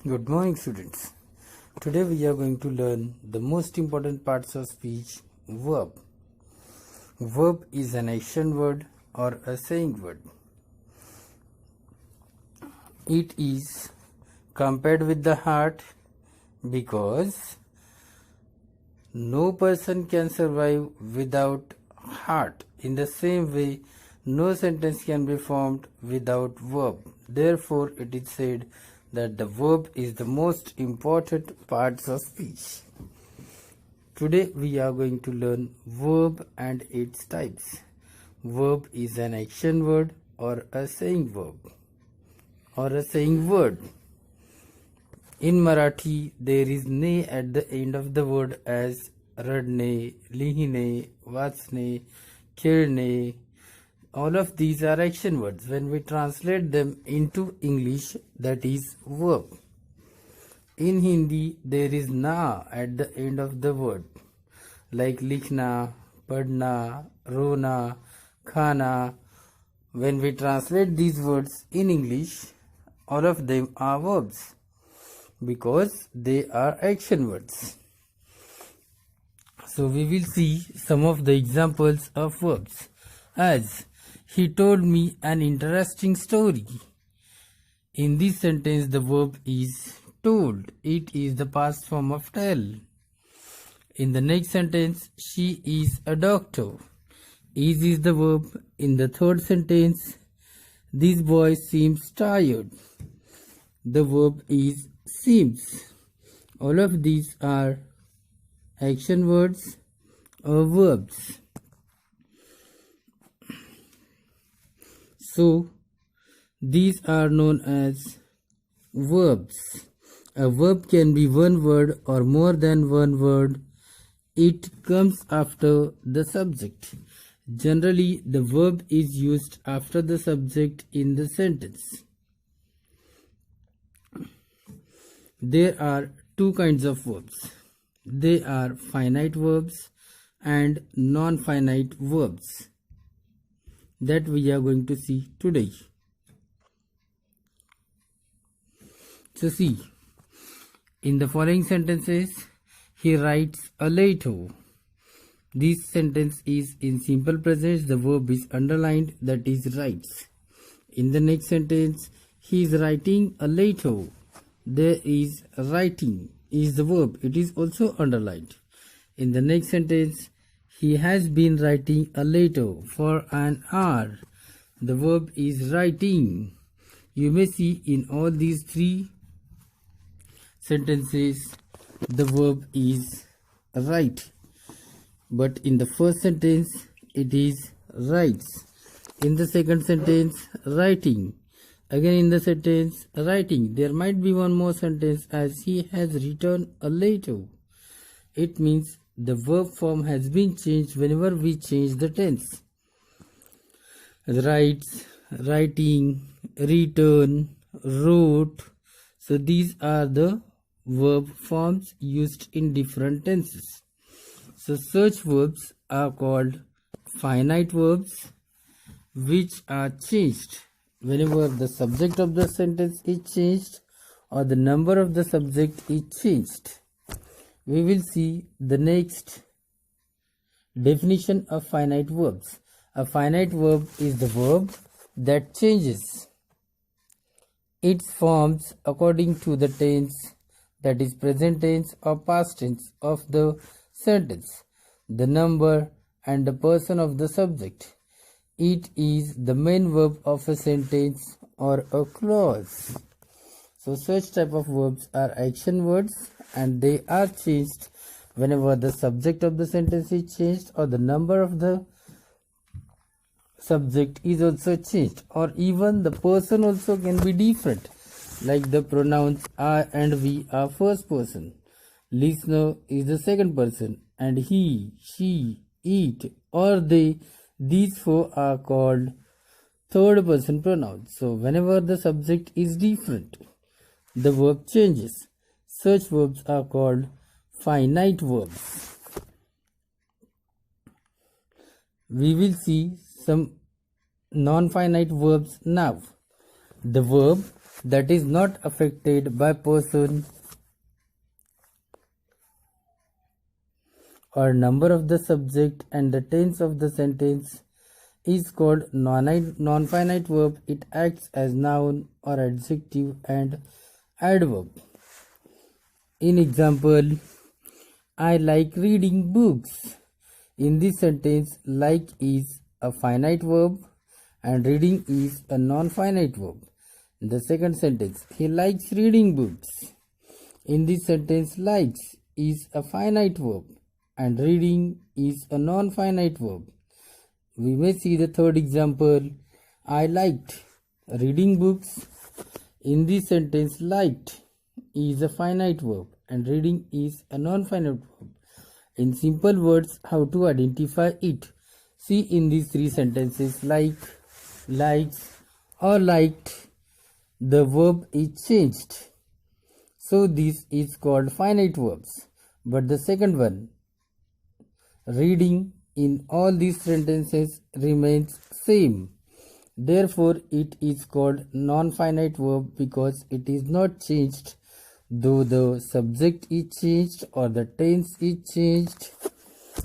Good morning, students. Today we are going to learn the most important parts of speech, verb. Verb is an action word or a saying word. It is compared with the heart because no person can survive without heart. In the same way, no sentence can be formed without verb. Therefore, it is said that the verb is the most important parts of speech. Today we are going to learn verb and its types. Verb is an action word or a saying verb or a saying word. In Marathi, there is ne at the end of the word as रडणे, लिहिणे, वाचणे, खेळणे. All of these are action words. When we translate them into English, that is verb. In Hindi, there is na at the end of the word, like likhna, padhna, rona, khana. When we translate these words in English, all of them are verbs because they are action words. So we will see some of the examples of verbs. As he told me an interesting story. In this sentence, the verb is told. It is the past form of tell. In the next sentence, she is a doctor. Is the verb. In the third sentence, this boy seems tired. The verb is seems. All of these are action words or verbs. So, these are known as verbs. A verb can be one word or more than one word. It comes after the subject. Generally, the verb is used after the subject in the sentence. There are two kinds of verbs. They are finite verbs and non-finite verbs that we are going to see today. So see, in the following sentences, he writes a letter. This sentence is in simple present. The verb is underlined, that is writes. In the next sentence, he is writing a letter. There is writing is the verb. It is also underlined. In the next sentence, he has been writing a letter for an hour. The verb is writing. You may see in all these three sentences, the verb is write. But in the first sentence, it is writes. In the second sentence, writing. Again in the sentence, writing. There might be one more sentence as he has written a letter. It means the verb form has been changed whenever we change the tense. Writes, writing, return, wrote. So these are the verb forms used in different tenses. So such verbs are called finite verbs, which are changed whenever the subject of the sentence is changed or the number of the subject is changed. We will see the next definition of finite verbs. A finite verb is the verb that changes its forms according to the tense, that is present tense or past tense of the sentence, the number and the person of the subject. It is the main verb of a sentence or a clause. So such type of verbs are action words and they are changed whenever the subject of the sentence is changed or the number of the subject is also changed, or even the person also can be different, like the pronouns I and we are first person, listener is the second person, and he, she, it or they, these four are called third person pronouns. So whenever the subject is different, the verb changes. Such verbs are called finite verbs. We will see some non-finite verbs now. The verb that is not affected by person or number of the subject and the tense of the sentence is called non-finite verb. It acts as noun or adjective and adverb. In example, I like reading books. In this sentence, like is a finite verb and reading is a non-finite verb. In the second sentence, he likes reading books. In this sentence, likes is a finite verb and reading is a non-finite verb. We may see the third example. I liked reading books. In this sentence, liked is a finite verb and reading is a non-finite verb. In simple words, how to identify it? See in these three sentences, like, likes or liked, the verb is changed. So this is called finite verbs. But the second one, reading, in all these sentences remains same. Therefore, it is called non-finite verb because it is not changed, though the subject is changed or the tense is changed.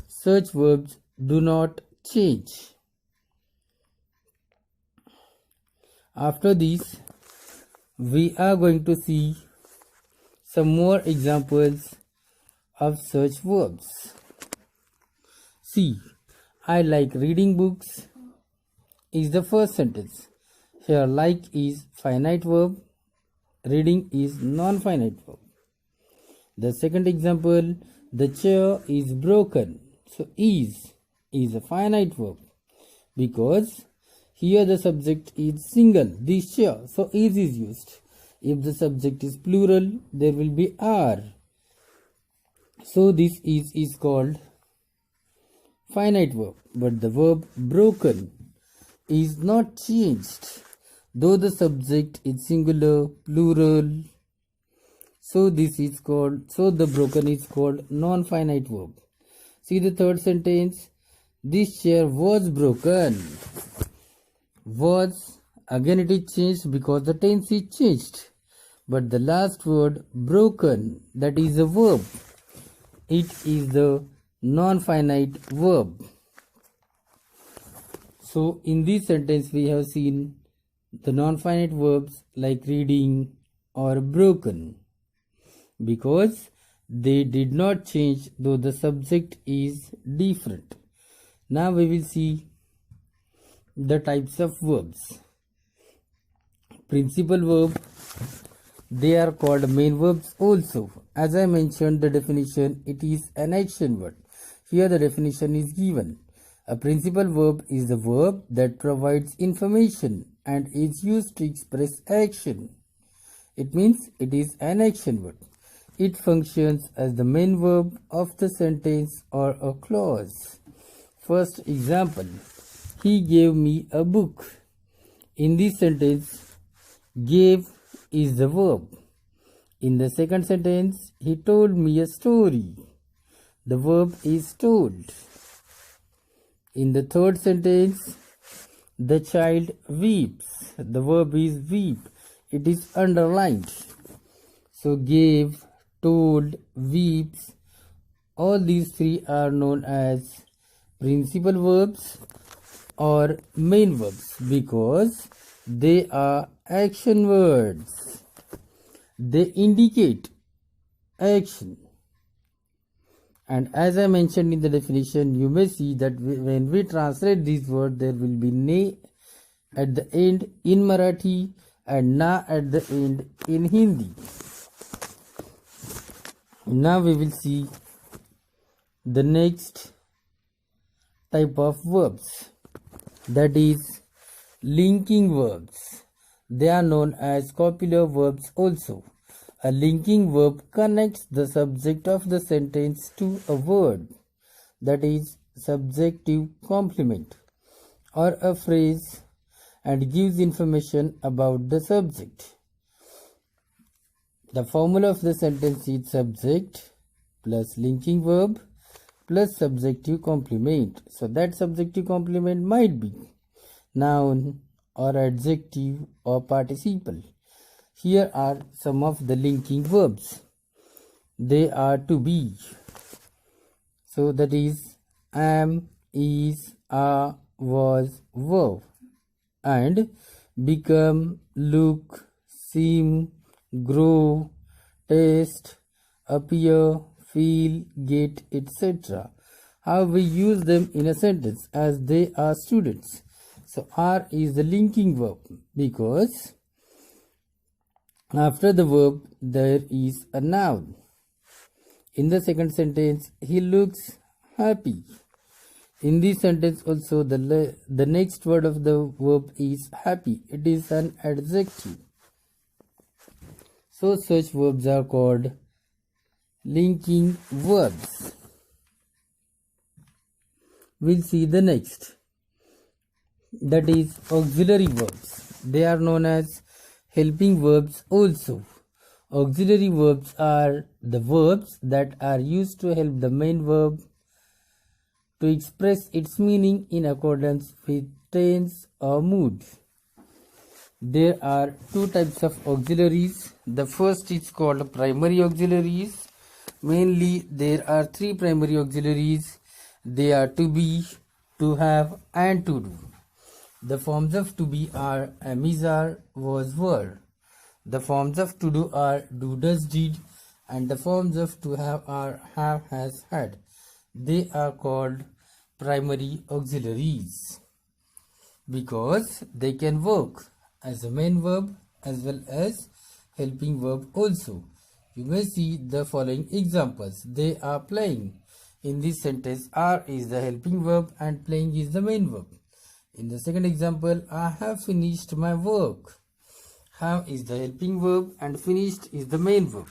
Such verbs do not change. After this, we are going to see some more examples of such verbs. See, I like reading books is the first sentence. Here, like is finite verb, reading is non-finite verb. The second example, the chair is broken. So, is a finite verb because here the subject is single, this chair. So, is used. If the subject is plural, there will be are. So, this is called finite verb, but the verb broken is not changed, though the subject is singular, plural. So the broken is called non-finite verb. See the third sentence. This chair was broken. Was, again it is changed because the tense is changed. But the last word, broken, that is a verb. It is the non-finite verb. So in this sentence we have seen the non-finite verbs like reading or broken because they did not change, though the subject is different. Now we will see the types of verbs. Principal verb, they are called main verbs also. As I mentioned the definition, it is an action word. Here the definition is given. A principal verb is the verb that provides information and is used to express action. It means it is an action word. It functions as the main verb of the sentence or a clause. First example, he gave me a book. In this sentence, gave is the verb. In the second sentence, he told me a story. The verb is told. In the third sentence, the child weeps. The verb is weep. It is underlined. So gave, told, weeps, all these three are known as principal verbs or main verbs because they are action words. They indicate action. And as I mentioned in the definition, you may see that when we translate this word, there will be ne at the end in Marathi and na at the end in Hindi. Now we will see the next type of verbs, that is linking verbs. They are known as copular verbs also. A linking verb connects the subject of the sentence to a word, that is subjective complement, or a phrase, and gives information about the subject. The formula of the sentence is subject plus linking verb plus subjective complement. So that subjective complement might be noun or adjective or participle. Here are some of the linking verbs. They are to be. So that is am, is, are, was, were. And become, look, seem, grow, taste, appear, feel, get, etc. How we use them in a sentence as they are students. So are is the linking verb because after the verb there is a noun. In the second sentence, he looks happy. In this sentence also, the next word of the verb is happy. It is an adjective. So such verbs are called linking verbs. We'll see the next. That is auxiliary verbs. They are known as helping verbs also. Auxiliary verbs are the verbs that are used to help the main verb to express its meaning in accordance with tense or mood. There are two types of auxiliaries. The first is called primary auxiliaries. Mainly there are three primary auxiliaries. They are to be, to have and to do. The forms of to be are am, is, are, was, were. The forms of to do are do, does, did, and the forms of to have are have, has, had. They are called primary auxiliaries because they can work as a main verb as well as helping verb also. You may see the following examples. They are playing. In this sentence, are is the helping verb and playing is the main verb. In the second example, I have finished my work. Have is the helping verb and finished is the main verb.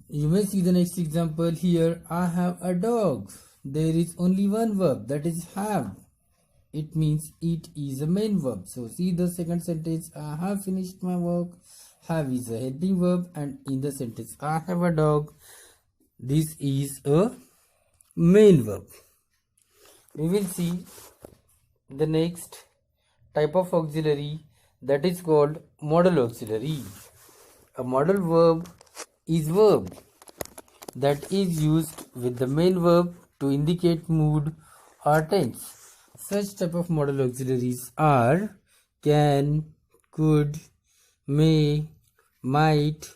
You may see the next example here. I have a dog. There is only one verb, that is have. It means it is a main verb. So see the second sentence. I have finished my work. Have is a helping verb and in the sentence I have a dog. This is a main verb. We will see the next type of auxiliary, that is called modal auxiliary. A modal verb is verb that is used with the main verb to indicate mood or tense. Such type of modal auxiliaries are can, could, may, might,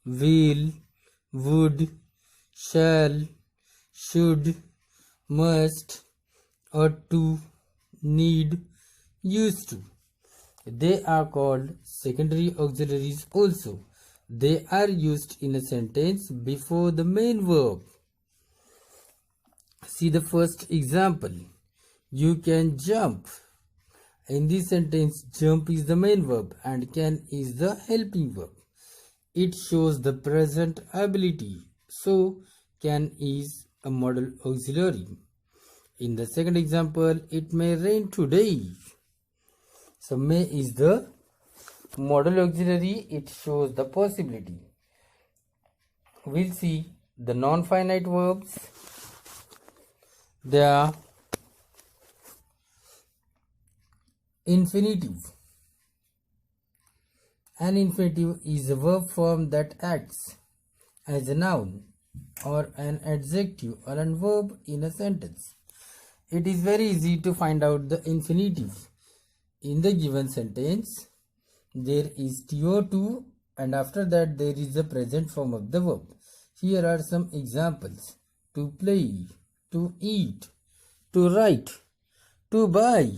will, would, shall, should, must, ought to, need, used to. They are called secondary auxiliaries also. They are used in a sentence before the main verb. See the first example. You can jump. In this sentence, jump is the main verb and can is the helping verb. It shows the present ability. So, can is a modal auxiliary. In the second example, it may rain today. So, may is the modal auxiliary. It shows the possibility. We'll see the non-finite verbs. They are infinitive. An infinitive is a verb form that acts as a noun or an adjective or a verb in a sentence. It is very easy to find out the infinitive. In the given sentence, there is to and after that there is the present form of the verb. Here are some examples. To play, to eat, to write, to buy.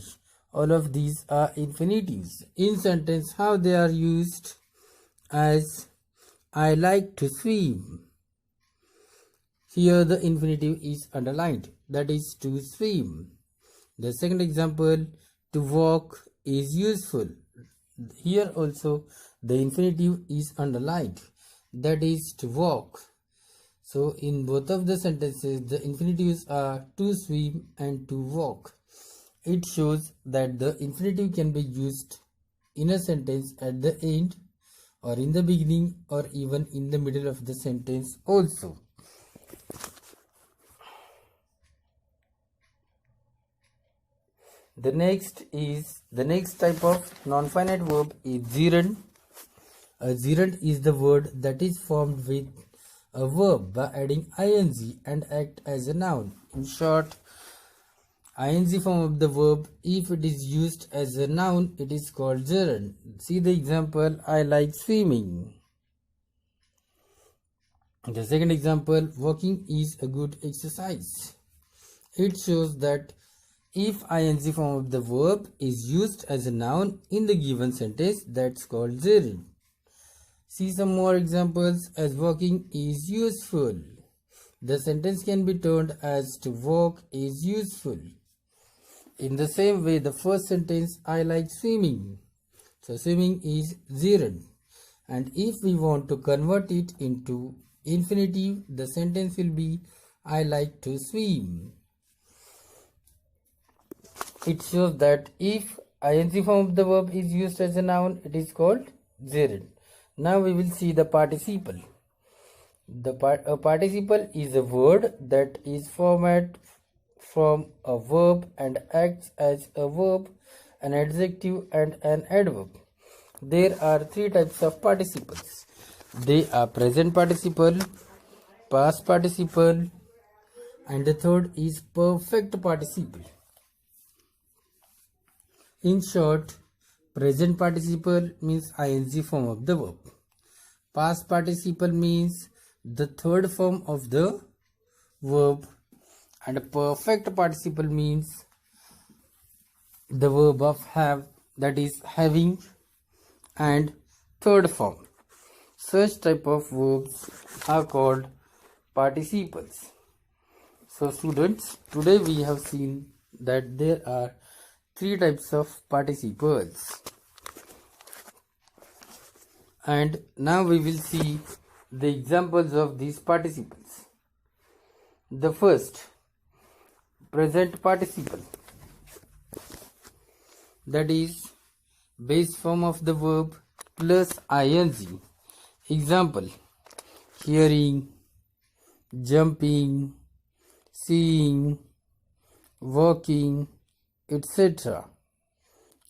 All of these are infinitives. In sentence, how they are used as I like to swim. Here the infinitive is underlined, that is to swim. The second example, to walk is useful. Here also the infinitive is underlined, that is to walk. So in both of the sentences the infinitives are to swim and to walk. It shows that the infinitive can be used in a sentence at the end or in the beginning or even in the middle of the sentence also. The next type of non-finite verb is gerund. A gerund is the word that is formed with a verb by adding ing and act as a noun. In short, ing form of the verb, if it is used as a noun, it is called gerund. See the example, I like swimming. The second example, walking is a good exercise. It shows that if ing form of the verb is used as a noun in the given sentence, that's called gerund. See some more examples, as walking is useful. The sentence can be turned as to walk is useful. In the same way, the first sentence, I like swimming. So swimming is gerund. And if we want to convert it into infinitive, the sentence will be, I like to swim. It shows that if ing form of the verb is used as a noun, it is called gerund. Now we will see the participle. A participle is a word that is formed from a verb and acts as a verb, an adjective and an adverb. There are three types of participles. They are present participle, past participle, and the third is perfect participle. In short, present participle means ing form of the verb. Past participle means the third form of the verb, and perfect participle means the verb of have, that is having, and third form. Such type of verbs are called participles. So students, today we have seen that there are three types of participles, and now we will see the examples of these participles. The first, present participle, that is base form of the verb plus ing. Example, hearing, jumping, seeing, walking, etc.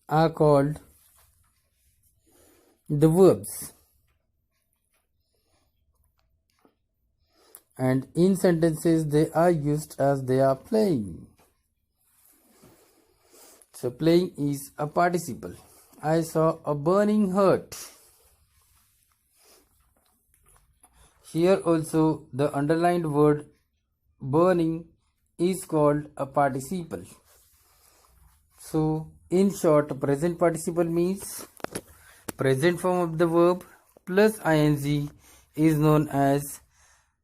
are called the verbs, and in sentences they are used as they are playing. So playing is a participle. I saw a burning hut. Here also the underlined word burning is called a participle. So in short, present participle means present form of the verb plus ing is known as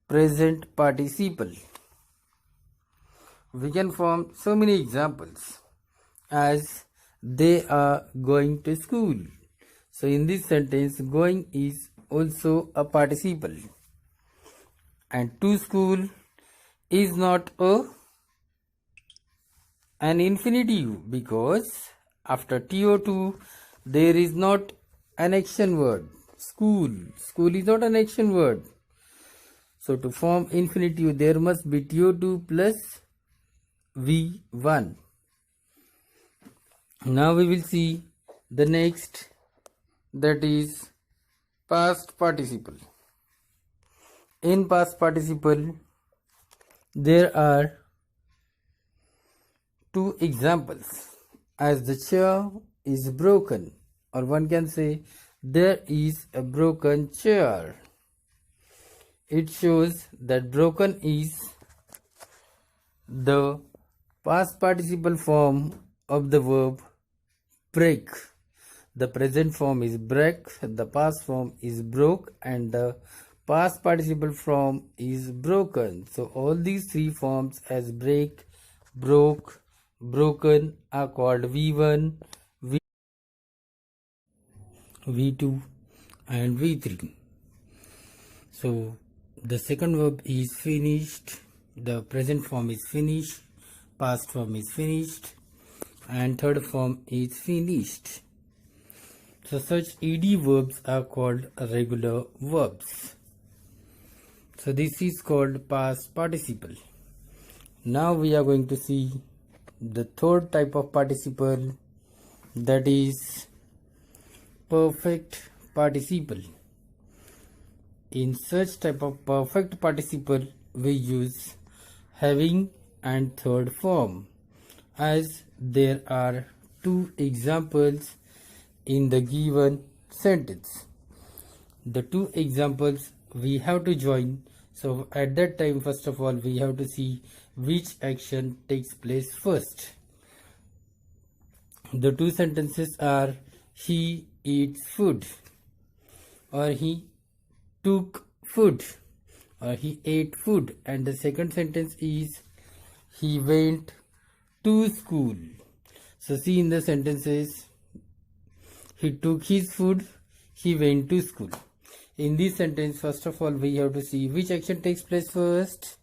present participle. We can form so many examples, as they are going to school. So in this sentence, going is also a participle, and to school is not an infinitive, because after to2 there is not an action word. School is not an action word. So to form infinitive, there must be to2 plus v1. Now we will see the next, that is past participle. In past participle, there are two examples, as the chair is broken, or one can say there is a broken chair. It shows that broken is the past participle form of the verb break. The present form is break, the past form is broke, and the past participle form is broken. So all these three forms, as break, broke, broken, are called v1, v2 and v3. So the second verb is finished, the present form is finished, past form is finished, and third form is finished. So such ed verbs are called regular verbs. So this is called past participle. Now we are going to see the third type of participle, that is perfect participle. In such type of perfect participle, we use having and third form, as there are two examples in the given sentence. The two examples we have to join. So at that time, first of all, we have to see which action takes place first. The two sentences are he eats food, or he took food, or he ate food, and the second sentence is he went to school. So see in the sentences, he took his food, he went to school. In this sentence, first of all, we have to see which action takes place first.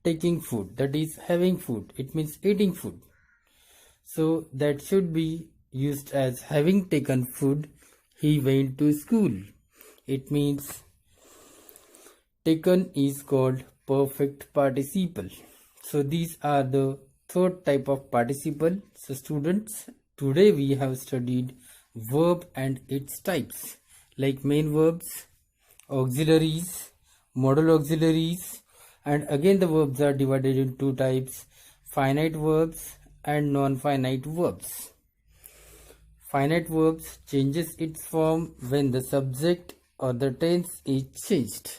Taking food, that is having food, it means eating food. So that should be used as having taken food, he went to school. It means taken is called perfect participle. So these are the third type of participle. So students, today we have studied verb and its types, like main verbs, auxiliaries, modal auxiliaries, and again the verbs are divided in two types: finite verbs and non-finite verbs. Finite verbs changes its form when the subject or the tense is changed,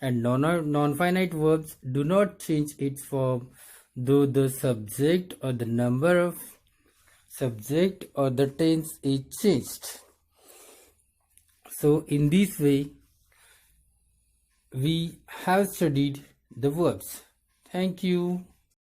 and non-finite verbs do not change its form though the subject or the number of subject or the tense is changed. So in this way we have studied the verbs. Thank you.